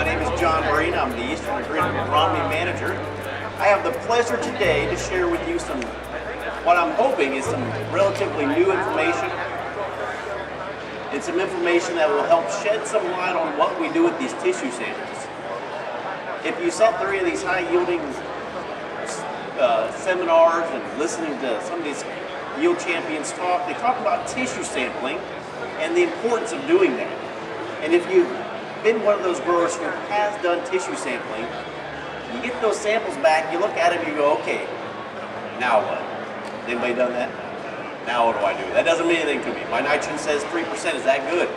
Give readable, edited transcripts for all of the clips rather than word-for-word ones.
name is Brien. I'm the Eastern Agronomy Manager. I have the pleasure today to share with you what I'm hoping is some relatively new information. It's some information that will help shed some light on what we do with these tissue samples. If you sat through these high-yielding seminars and listening to some of these yield champions talk, they talk about tissue sampling and the importance of doing that. And if you've been one of those growers who has done tissue sampling, you get those samples back, you look at them, you go, okay, now what? Anybody done that? Now what do I do? That doesn't mean anything to me. My nitrogen says 3%, is that good?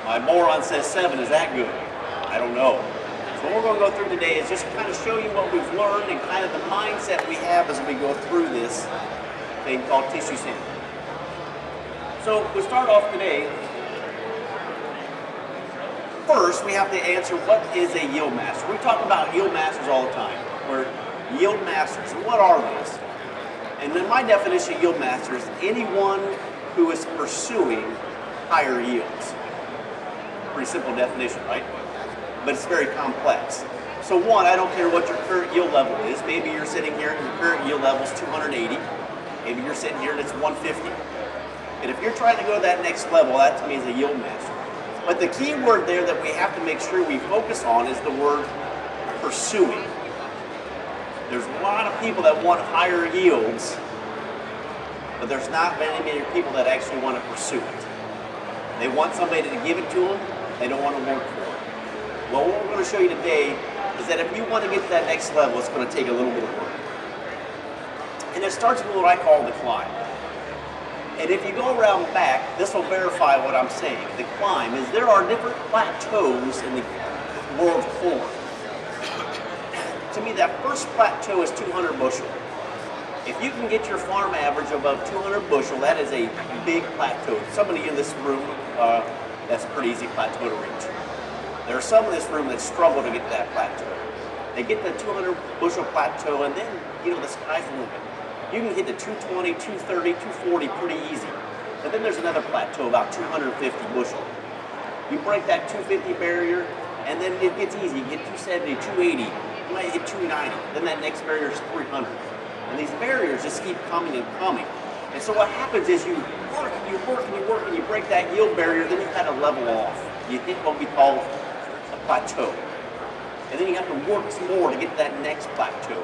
My boron says 7, is that good? I don't know. So what we're going to go through today is just kind of show you what we've learned and kind of the mindset we have as we go through this thing called tissue sampling. So we start off today. First, we have to answer what is a yield master. We talk about yield masters all the time. We're yield masters. And what are those? And then my definition of yield master is anyone who is pursuing higher yields. Pretty simple definition, right? But it's very complex. So one, I don't care what your current yield level is. Maybe you're sitting here and your current yield level is 280. Maybe you're sitting here and it's 150. And if you're trying to go to that next level, that to me is a yield master. But the key word there that we have to make sure we focus on is the word pursuing. There's a lot of people that want higher yields, but there's not many people that actually want to pursue it. They want somebody to give it to them, they don't want to work for it. Well, what we're going to show you today is that if you want to get to that next level, it's going to take a little bit of work. And it starts with what I call the climb. And if you go around back, this will verify what I'm saying. The climb is there are different plateaus in the world of corn. To me, that first plateau is 200 bushel. If you can get your farm average above 200 bushel, that is a big plateau. Somebody in this room, that's a pretty easy plateau to reach. There are some in this room that struggle to get to that plateau. They get the 200 bushel plateau, and then, the sky's the limit. You can hit the 220, 230, 240 pretty easy. But then there's another plateau, about 250 bushel. You break that 250 barrier, and then it gets easy. You get 270, 280, you might hit 290. Then that next barrier is 300. And these barriers just keep coming and coming. And so what happens is you work and you work and you work and you break that yield barrier, then you kind of level off. You hit what we call a plateau. And then you have to work some more to get to that next plateau.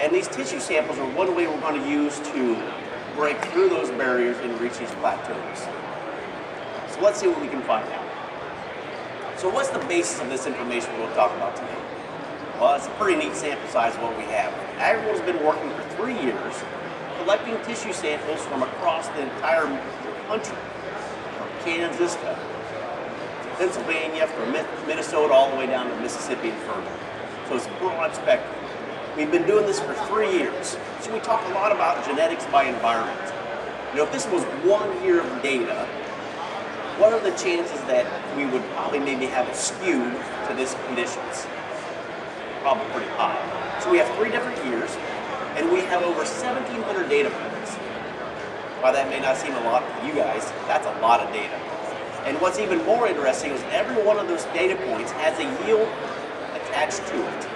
And these tissue samples are one way we're going to use to break through those barriers and reach these plateaus. So let's see what we can find out. So what's the basis of this information we'll talk about today? Well, it's a pretty neat sample size of what we have. AgriGold has been working for 3 years collecting tissue samples from across the entire country, from Kansas to Pennsylvania, from Minnesota all the way down to Mississippi and further. So it's a broad spectrum. We've been doing this for 3 years. So we talk a lot about genetics by environment. If this was 1 year of data, what are the chances that we would probably maybe have it skewed to this conditions? Probably pretty high. So we have 3 different years, and we have over 1,700 data points. While that may not seem a lot to you guys, that's a lot of data. And what's even more interesting is every one of those data points has a yield attached to it.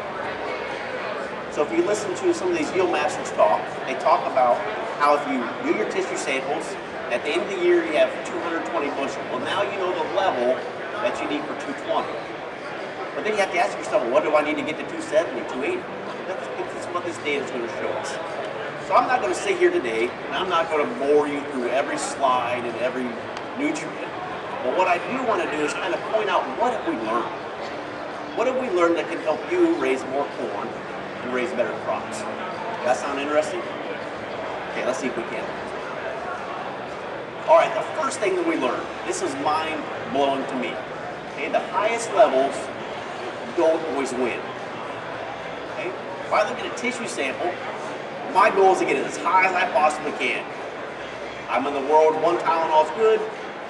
So if you listen to some of these yield masters talk, they talk about how if you do your tissue samples, at the end of the year you have 220 bushel. Well, now you know the level that you need for 220. But then you have to ask yourself, well, what do I need to get to 270, 280? That's what this data is going to show us. So I'm not going to sit here today, and I'm not going to bore you through every slide and every nutrient. But what I do want to do is kind of point out what have we learned. What have we learned that can help you raise more corn and raise better crops? That sound interesting? Okay, let's see if we can. All right, the first thing that we learned, this is mind-blowing to me. Okay, the highest levels don't always win. Okay, if I look at a tissue sample, my goal is to get it as high as I possibly can. I'm in the world, 1 Tylenol is good,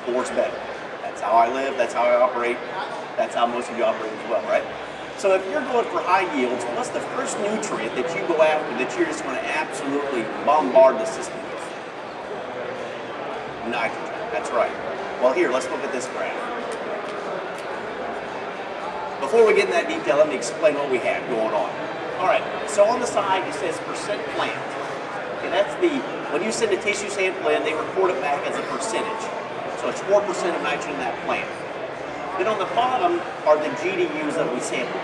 4 is better. That's how I live, that's how I operate, that's how most of you operate as well, right? So if you're going for high yields, what's the first nutrient that you go after that you're just going to absolutely bombard the system with? Nitrogen. That's right. Well, here, let's look at this graph. before we get in that detail, let me explain what we have going on. All right, so on the side it says percent plant. Okay, that's when you send a tissue sample in, they record it back as a percentage. So it's 4% of nitrogen in that plant. Then on the bottom are the GDUs that we sampled.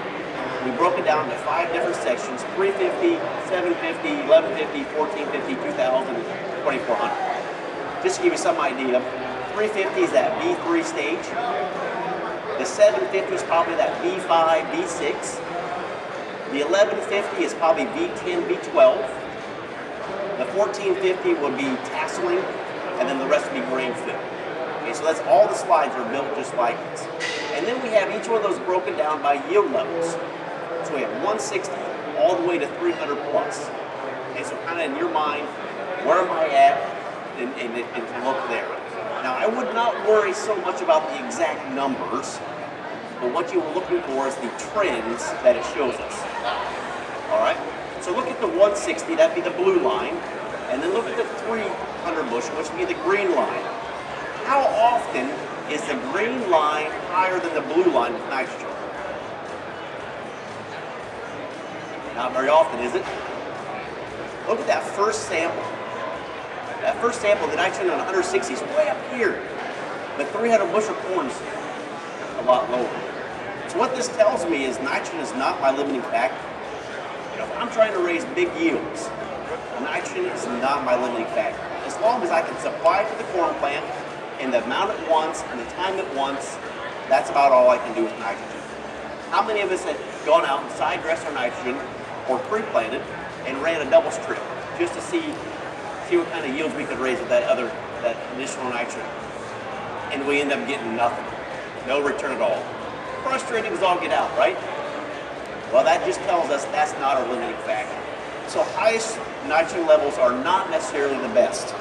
We broke it down into 5 different sections: 350, 750, 1150, 1450, 2000, 2400. Just to give you some idea, 350 is that V3 stage. The 750 is probably that V5, V6. The 1150 is probably V10, V12. The 1450 would be tasseling, and then the rest would be grain fill. Okay, so that's all the slides are built just like this. And then we have each one of those broken down by yield levels. So we have 160 all the way to 300 plus. Okay, so kind of in your mind, where am I at, and to look there. Now, I would not worry so much about the exact numbers, but what you were looking for is the trends that it shows us. All right? So look at the 160, that'd be the blue line, and then look at the 300 bushel, which would be the green line. How often is the green line higher than the blue line with nitrogen? Not very often, is it? Look at that first sample. That first sample, the nitrogen on 160 is way up here. The 300 bushel corn's a lot lower. So what this tells me is nitrogen is not my limiting factor. You know, if I'm trying to raise big yields, nitrogen is not my limiting factor. As long as I can supply it to the corn plant in the amount it wants and the time it wants, that's about all I can do with nitrogen. How many of us have gone out and side dressed our nitrogen or pre-planted and ran a double strip just to see what kind of yields we could raise with that additional nitrogen? And we end up getting nothing. No return at all. Frustrating as all get out, right? Well, that just tells us that's not our limiting factor. So highest nitrogen levels are not necessarily the best.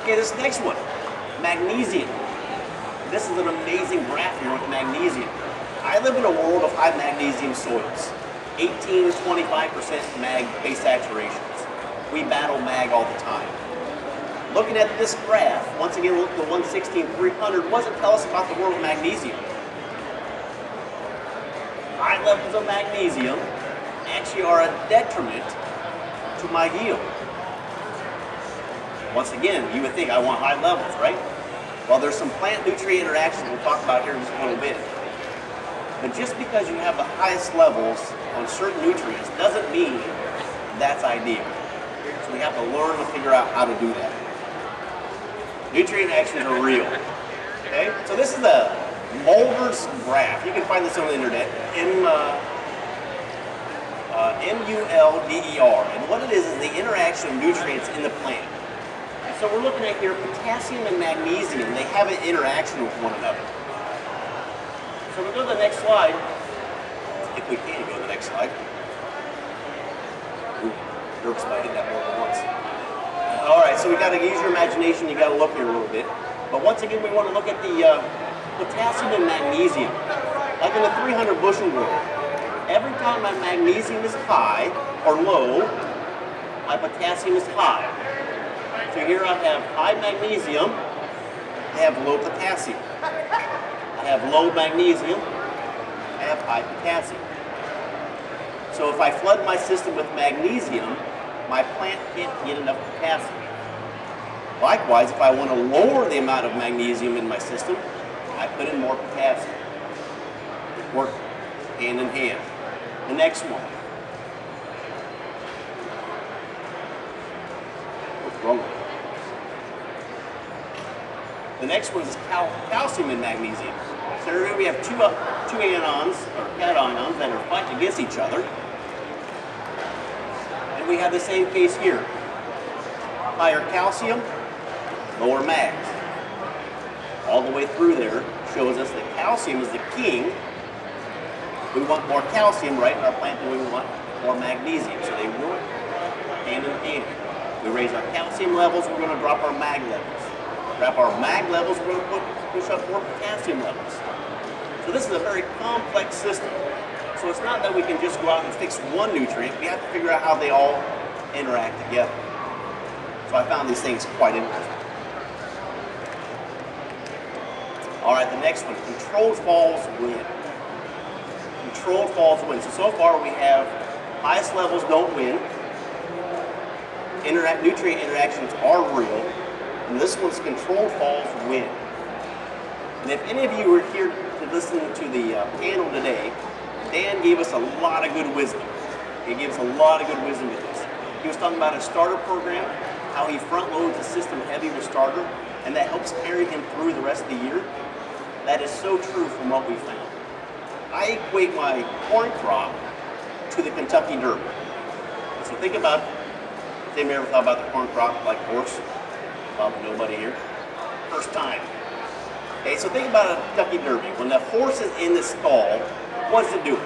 Okay, this next one, magnesium. This is an amazing graph here with magnesium. I live in a world of high magnesium soils, 18 to 25% mag base saturations. We battle mag all the time. Looking at this graph, once again, look at the 160 and 300, what does it tell us about the world of magnesium? High levels of magnesium actually are a detriment to my yield. Once again, you would think I want high levels, right? Well, there's some plant nutrient interactions we'll talk about here in just a little bit. But just because you have the highest levels on certain nutrients doesn't mean that's ideal. So we have to learn to figure out how to do that. Nutrient interactions are real. Okay? So this is the Mulder's graph. You can find this on the internet. M-U-L-D-E-R. And what it is the interaction of nutrients in the plant. And so we're looking at here potassium and magnesium. They have an interaction with one another. So we go to the next slide. If we can go to the next slide. Ooh, nervous about hitting that more than once. All right, so we got to use your imagination. You got to look here a little bit. But once again, we want to look at the potassium and magnesium. Like in the 300 bushel world, every time my magnesium is high or low, my potassium is high. So here I have high magnesium, I have low potassium. I have low magnesium, I have high potassium. So if I flood my system with magnesium, my plant can't get enough potassium. Likewise, if I want to lower the amount of magnesium in my system, I put in more potassium. It works hand in hand. The next one. What's wrong with it? The next one is calcium and magnesium. So here we have two anions, or cations, that are fighting against each other. And we have the same case here. Higher calcium, lower mags. All the way through there shows us that calcium is the king. We want more calcium, right, in our plant than we want more magnesium. So they work hand in hand. We raise our calcium levels, we're going to drop our mag levels. Drop our mag levels, we're going to push up more potassium levels. So this is a very complex system. So it's not that we can just go out and fix one nutrient. We have to figure out how they all interact together. So I found these things quite interesting. All All right, the next one, controlled falls win. Controlled falls win. So far we have highest levels don't win. Nutrient interactions are real. And this one's controlled falls win. And if any of you were here to listen to the panel today, Dan gave us a lot of good wisdom. He gave us a lot of good wisdom with this. He was talking about a starter program, how he front loads the system heavy with starter, and that helps carry him through the rest of the year. That is so true from what we found. I equate my corn crop to the Kentucky Derby. So think about, has anybody ever thought about the corn crop like a horse? Probably nobody here. First time. Okay, so think about a Kentucky Derby. When the horse is in the stall, what's it doing?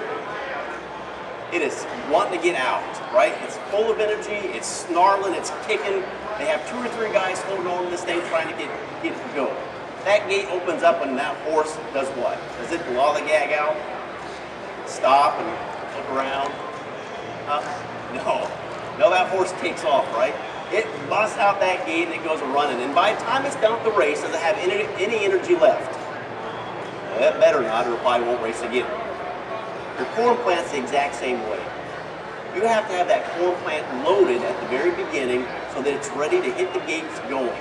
It is wanting to get out, right? It's full of energy, it's snarling, it's kicking. They have 2 or 3 guys holding on to this thing trying to get it to go. That gate opens up and that horse does what? Does it lollygag out? Stop and look around? Huh? No, that horse takes off, right? It busts out that gate and it goes running. And by the time it's done with the race, does it have any energy left? Well, that better not, or it probably won't race again. Your corn plant's the exact same way. You have to have that corn plant loaded at the very beginning so that it's ready to hit the gates going.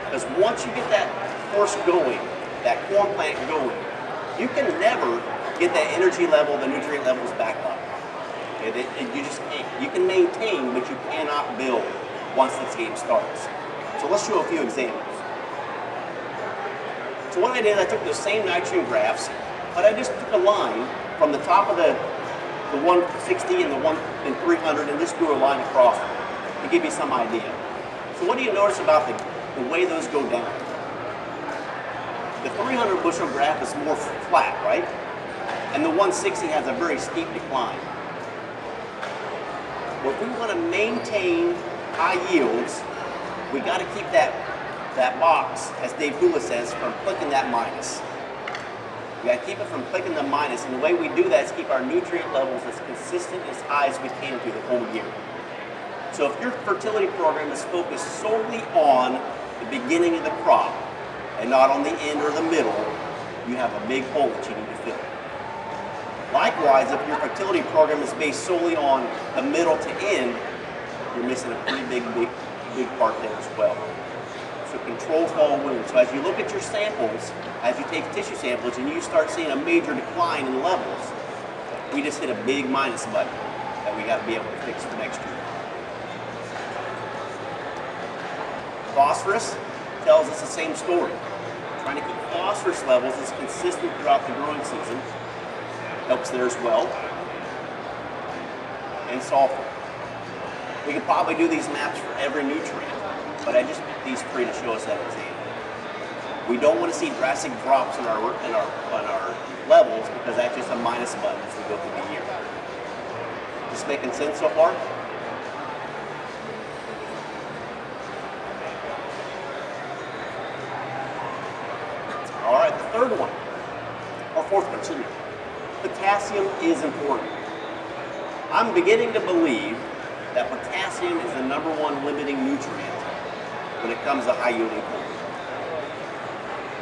Because once you get that horse going, that corn plant going, you can never get that energy level, the nutrient levels back up. You just can't. You can maintain, but you cannot build once this game starts. So let's show a few examples. So what I did, I took those same nitrogen graphs, but I just took a line from the top of the 160 and the 300 and just drew a line across them to give you some idea. So what do you notice about the way those go down? The 300 bushel graph is more flat, right? And the 160 has a very steep decline. Well, if we want to maintain high yields, we got to keep that box, as Dave Hula says, from clicking that minus. We got to keep it from clicking the minus, and the way we do that is keep our nutrient levels as consistent as high as we can through the whole year. So if your fertility program is focused solely on the beginning of the crop and not on the end or the middle, you have a big hole that you need to fill. Likewise, if your fertility program is based solely on the middle to end, you're missing a pretty big part there as well. So control fall wins. So as you look at your samples, as you take tissue samples and you start seeing a major decline in levels, we just hit a big minus button that we got to be able to fix for next year. Phosphorus tells us the same story. Trying to keep phosphorus levels as consistent throughout the growing season helps there as well. And sulfur. We could probably do these maps for every nutrient, but I just picked these 3 to show us that example. We don't want to see drastic drops in our levels because that's just a minus button as we go through the year. This making sense so far? All right, the third one, or fourth one, excuse me. Potassium is important. I'm beginning to believe that potassium is the #1 limiting nutrient when it comes to high yielding corn.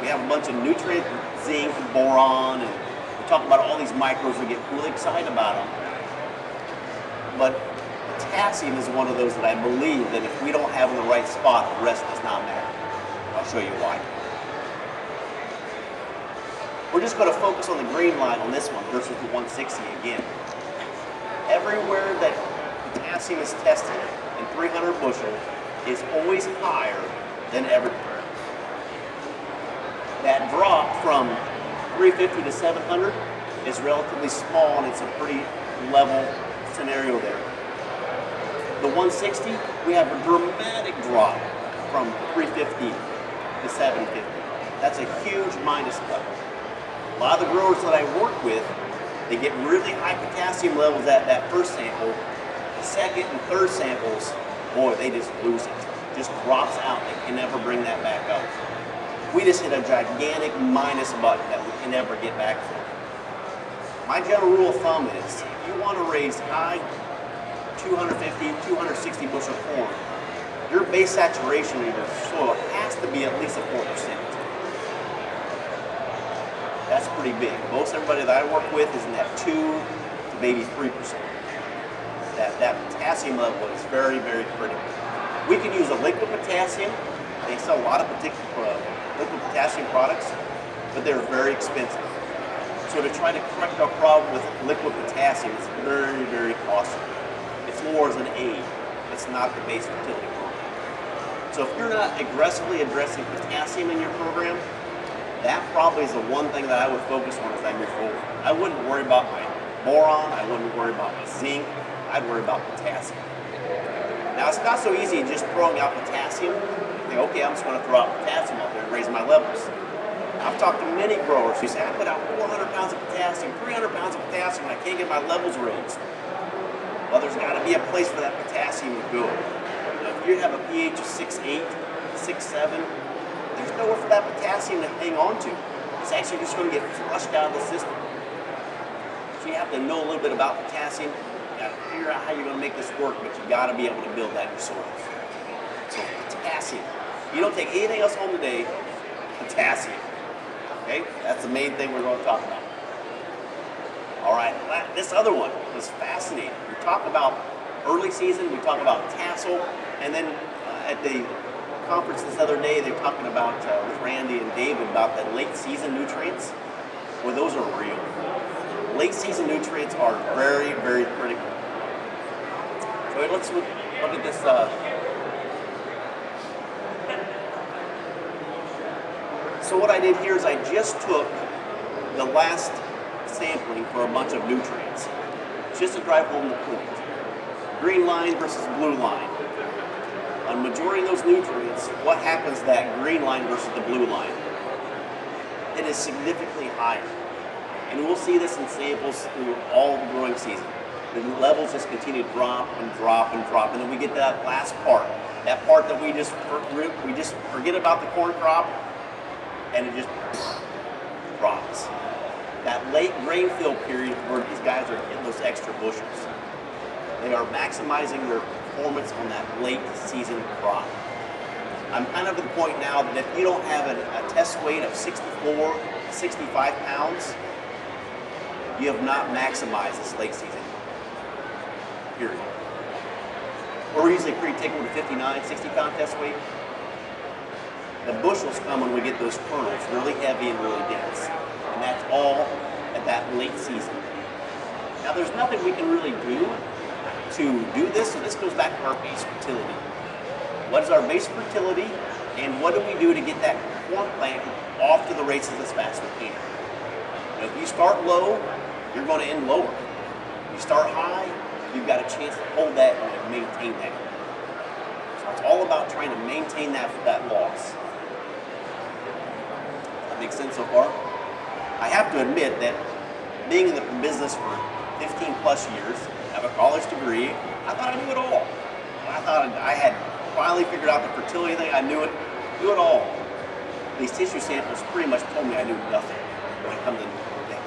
We have a bunch of nutrients, zinc, boron, and we talk about all these micros. We get really excited about them. But potassium is one of those that I believe that if we don't have in the right spot, the rest does not matter. I'll show you why. We're just going to focus on the green line on this one versus the 160 again. Everywhere that potassium is tested in 300 bushel is always higher than everywhere. That drop from 350 to 700 is relatively small, and it's a pretty level scenario there. The 160, we have a dramatic drop from 350 to 750. That's a huge minus level. A lot of the growers that I work with, they get really high potassium levels at that first sample. The second and third samples, boy, they just lose it. Just drops out. They can never bring that back up. We just hit a gigantic minus button that we can never get back from. My general rule of thumb is, if you want to raise high 250, 260 bushel corn, your base saturation in your soil has to be at least a 4%. That's pretty big. Most everybody that I work with is in that 2 to maybe 3%. That potassium level is very, very critical. We can use a liquid potassium. They sell a lot of liquid potassium products, but they're very expensive. So to try to correct our problem with liquid potassium is very, very costly. It's more as an aid. It's not the base fertility program. So if you're not aggressively addressing potassium in your program, that probably is the one thing that I would focus on as I move forward. I wouldn't worry about my boron. I wouldn't worry about my zinc. I'd worry about potassium. Now, it's not so easy just throwing out potassium. Think, okay, I'm just going to throw out potassium out there and raise my levels. I've talked to many growers who say, I put out 400 pounds of potassium, 300 pounds of potassium, and I can't get my levels raised. Well, there's got to be a place for that potassium to go. If you have a pH of 6.8, 6.7, there's nowhere for that potassium to hang on to. It's actually just going to get flushed out of the system. So you have to know a little bit about potassium. You got to figure out how you're going to make this work, but you got to be able to build that in your soils. So potassium. You don't take anything else home today, potassium. Okay? That's the main thing we're going to talk about. All right, this other one is fascinating. We talk about early season, we talk about tassel, and then at the conference this other day, they're talking about, with Randy and David, about the late season nutrients. Well, those are real. Late season nutrients are very, very critical. So let's look at this. So what I did here is I just took the last sampling for a bunch of nutrients, just to drive home the point. Green line versus blue line. On majority of those nutrients, what happens to that green line versus the blue line? It is significantly higher. And we'll see this in samples through all the growing season. The levels just continue to drop and drop and drop, and then we get that last part. That part that we just forget about the corn crop, and it just drops. That late grain fill period where these guys are getting those extra bushels. They are maximizing their performance on that late season crop. I'm kind of at the point now that if you don't have a test weight of 64, 65 pounds, you have not maximized this late season period. We're usually pretty taken with a 59, 60 pound test weight. The bushels come when we get those kernels really heavy and really dense. And that's all at that late season. Now there's nothing we can really do to do this, so this goes back to our base fertility. What is our base fertility, and what do we do to get that corn plant off to the races as fast as we can? Now, if you start low, you're going to end lower. If you start high, you've got a chance to hold that and maintain that. So it's all about trying to maintain that loss. That makes sense so far? I have to admit that being in the business for 15 plus years, I have a college degree, I thought I knew it all. I thought I had finally figured out the fertility thing. I knew it all. These tissue samples pretty much told me I knew nothing when it comes to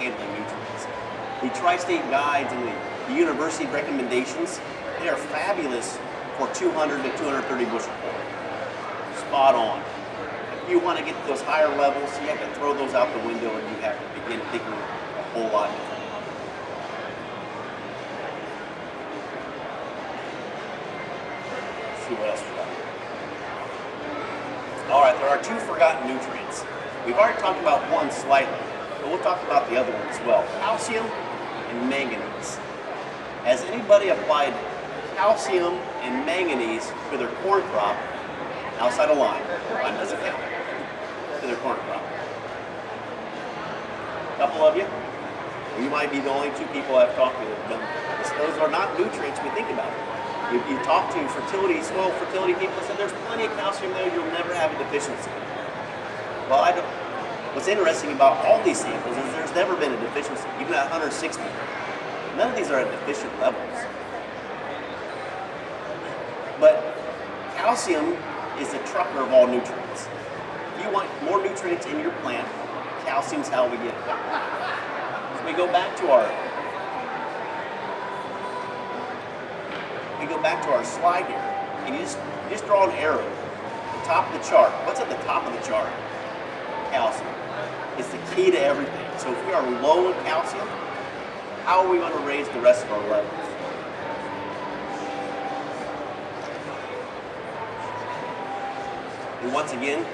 handling nutrients. The tri-state guides and the university recommendations, they are fabulous for 200 to 230 bushel corn. Spot on. If you want to get those higher levels, you have to throw those out the window and you have to begin thinking a whole lot different. See what else we got. All right, there are two forgotten nutrients. We've already talked about one slightly, but we'll talk about the other one as well. Calcium and manganese. Has anybody applied calcium and manganese to their corn crop outside of line? Line doesn't count. To their corn crop. A couple of you? You might be the only two people I've talked to that have done this. Those are not nutrients we think about. You talk to soil fertility people and said there's plenty of calcium there, you'll never have a deficiency. Well, what's interesting about all these samples is there's never been a deficiency, even at 160. None of these are at deficient levels. But calcium is the trucker of all nutrients. If you want more nutrients in your plant, calcium's how we get it. So we go back to our slide here, and you just draw an arrow at the top of the chart. What's at the top of the chart? Calcium. It's the key to everything. So if we are low in calcium, how are we going to raise the rest of our levels? And once again,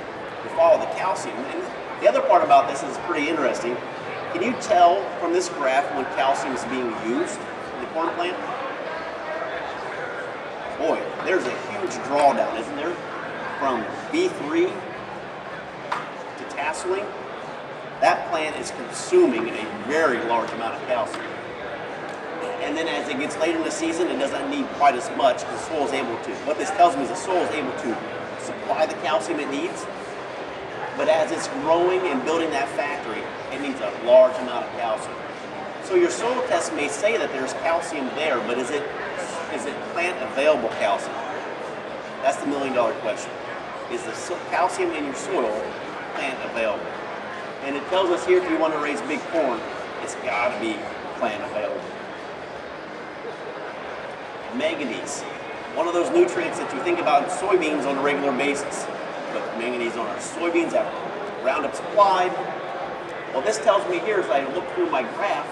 we follow the calcium. And the other part about this is pretty interesting. Can you tell from this graph when calcium is being used in the corn plant? Boy, there's a huge drawdown, isn't there? From B3 to tasseling. That plant is consuming a very large amount of calcium. And then as it gets later in the season, it doesn't need quite as much because the soil is able to. What this tells me is the soil is able to supply the calcium it needs. But as it's growing and building that factory, it needs a large amount of calcium. So your soil test may say that there's calcium there, but is it plant available calcium? That's the million-dollar question. Is the calcium in your soil plant available? And it tells us here if you want to raise big corn, it's got to be plant available. Manganese, one of those nutrients that you think about in soybeans on a regular basis. But manganese on our soybeans have Roundup supplied. Well, this tells me here as I look through my graph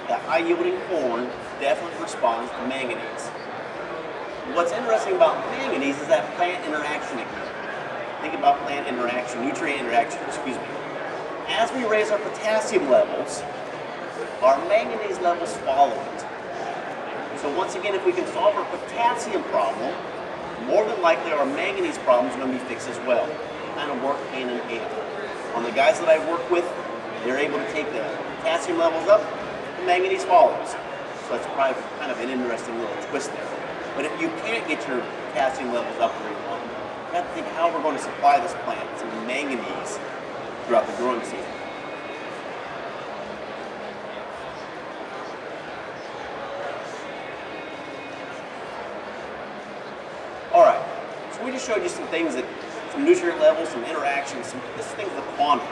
that high-yielding corn definitely responds to manganese. What's interesting about manganese is that plant interaction again. Think about plant interaction, nutrient interaction, excuse me. As we raise our potassium levels, our manganese levels follow it. So once again, if we can solve our potassium problem, more than likely our manganese problem is going to be fixed as well. Kind of work hand in hand. On the guys that I work with, they're able to take the potassium levels up, the manganese follows. So that's probably kind of an interesting little twist there. But if you can't get your potassium levels up where you want them, you have to think how we're going to supply this plant some manganese throughout the growing season. All right, so we just showed you some things some nutrient levels, some interactions, this thing's the quantum.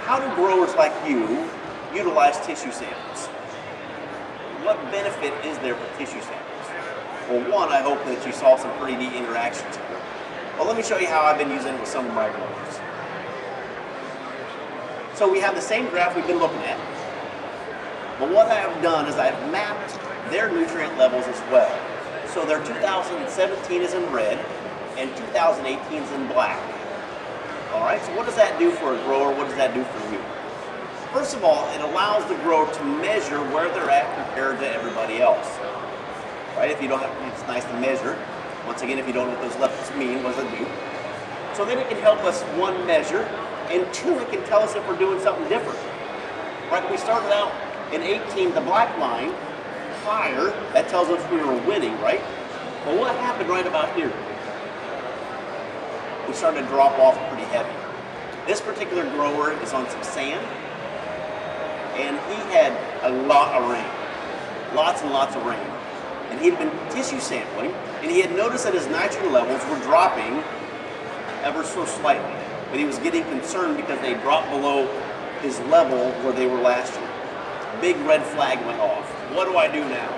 How do growers like you utilize tissue samples? What benefit is there for tissue samples? Well, one, I hope that you saw some pretty neat interactions here. Well, let me show you how I've been using it with some of my growers. So we have the same graph we've been looking at, but what I have done is I've mapped their nutrient levels as well. So their 2017 is in red, and 2018 is in black. All right, so what does that do for a grower? What does that do for you? First of all, it allows the grower to measure where they're at compared to everybody else. Right? If you don't have, it's nice to measure. Once again, if you don't know what those levels mean, what does it do? So then it can help us, one, measure, and two, it can tell us if we're doing something different. Right? We started out in 18, the black line, higher, that tells us we were winning, right? Well, what happened right about here? We started to drop off pretty heavy. This particular grower is on some sand, and he had a lot of rain, lots and lots of rain. And he'd been tissue sampling, and he had noticed that his nitrogen levels were dropping ever so slightly. But he was getting concerned because they dropped below his level where they were last year. Big red flag went off. What do I do now?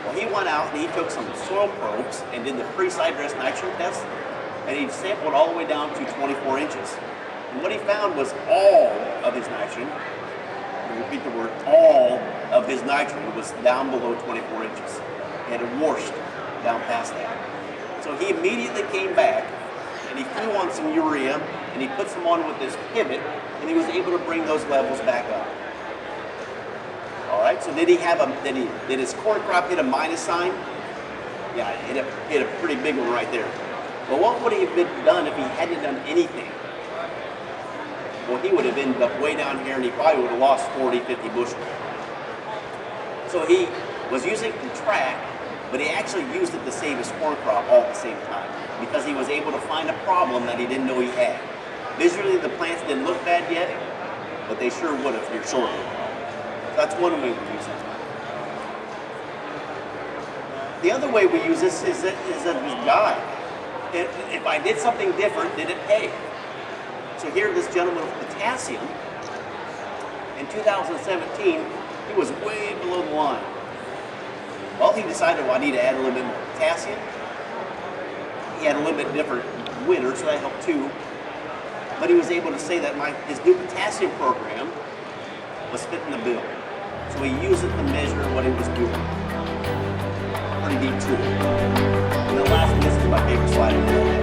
Well, he went out and he took some soil probes and did the pre-side dress nitrogen test, and he sampled all the way down to 24 inches. And what he found was all of his nitrogen, I repeat the word, all of his nitrogen was down below 24 inches. It had washed down past that. So he immediately came back and he flew on some urea and he put some on with this pivot, and he was able to bring those levels back up. All right, so did his corn crop hit a minus sign? Yeah, it hit a pretty big one right there. But what would he have done if he hadn't done anything? Well, he would have ended up way down here and he probably would have lost 40, 50 bushels. So he was using the track, but he actually used it to save his corn crop all at the same time because he was able to find a problem that he didn't know he had. Visually, the plants didn't look bad yet, but they sure would have here shortly. So that's one way we use it. The other way we use this is a guide. If I did something different, did it pay? So here, this gentleman with potassium, in 2017, he was way below the line. Well, he decided, well, I need to add a little bit more potassium. He had a little bit different winter, so that helped too. but he was able to say that his new potassium program was fitting the bill. So he used it to measure what he was doing. Pretty neat tool. And the last, this is my favorite slide.